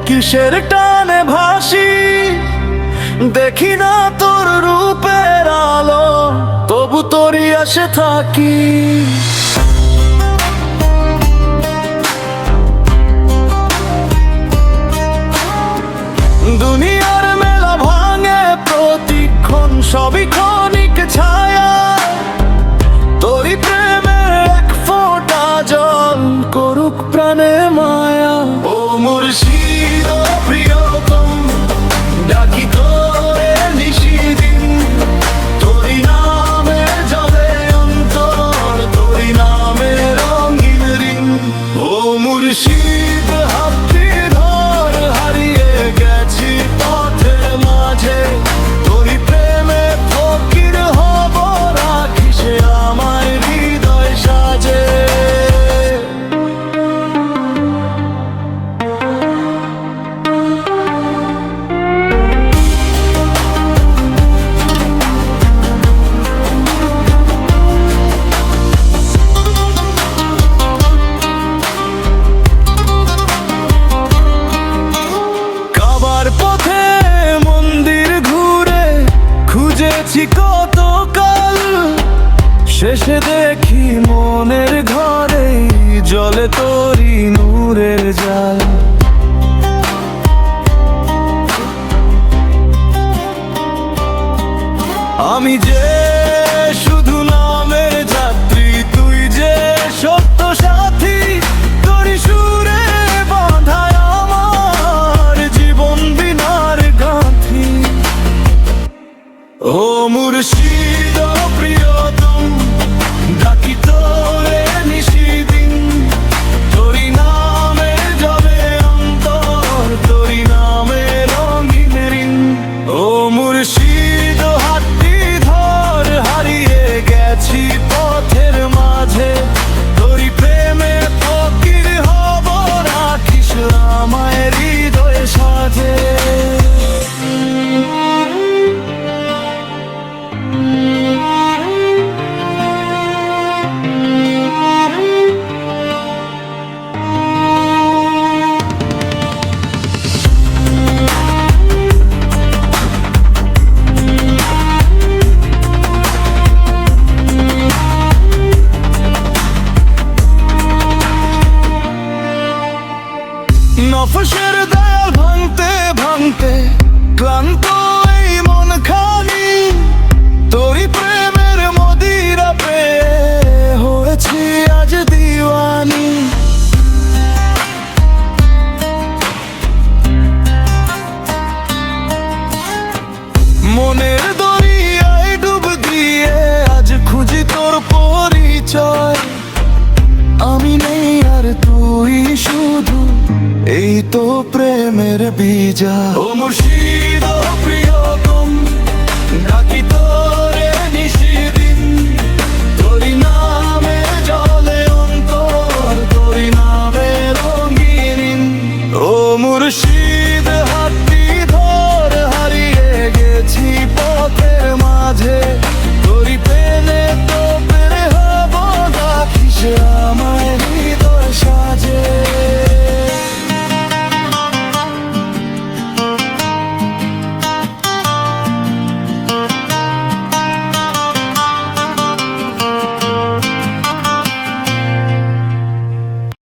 কিসের টানে ভাসি, দেখি না তোর রূপের আলো, তবু তোরই আসে থাকি। দুনিয়ার মেলা ভাঙে প্রতিক্ষণ, সবই ক্ষণিক ছায়া, তোরই প্রেমে এক ফোঁটা জল করুক প্রাণে মায়া। ও মুর্শিদ ও প্রিয়তম, ডাকি তোরে নিশিদিন, তোরই নামে জলে অন্তর, তোরই নামে রঙিন ঋণ। ও মুর্শিদ হাতটি ধর, হারিয়ে গেছি পথের মাঝে, তোরই প্রেমে ফকির হব, রাখিস আমায় হৃদয় সাজে। পথে মন্দির ঘুরে খুঁজেছি কতকাল, শেষে দেখি মনের ঘরে জলে তোরই নূরের জাল। আমি যে শুধু নামের যাত্রী, তুই যে সত্য সাথী, তোরই সুরে বাঁধায় আমার জীবন বিনার গাঁথি। ও মুর্শিদ ও প্রিয়তম, ডাকি তোরে নিশিদিন, তোরই নামে জলে অন্তর, তোরই নামে রঙিন ঋণ। ও মুর্শিদ হাতটি ধর, হারিয়ে গেছি পথের মাঝে, তোরই প্রেমে ফকির হব, রাখিস আমায় হৃদয় সাজে। নফসের দেয়াল ভাঙতে ভাঙতে ক্লান্ত এই মন খানি, তোরই প্রেমের মদিরা পেয়ে হয়েছি আজ দিওয়ানি। মনের দরিয়ায় ডুব দিয়ে আজ খুঁজি তোর পরিচয়, আমি নেই আর তুই শুধু, এই তো প্রেমের বিজয়। ও মুর্শিদ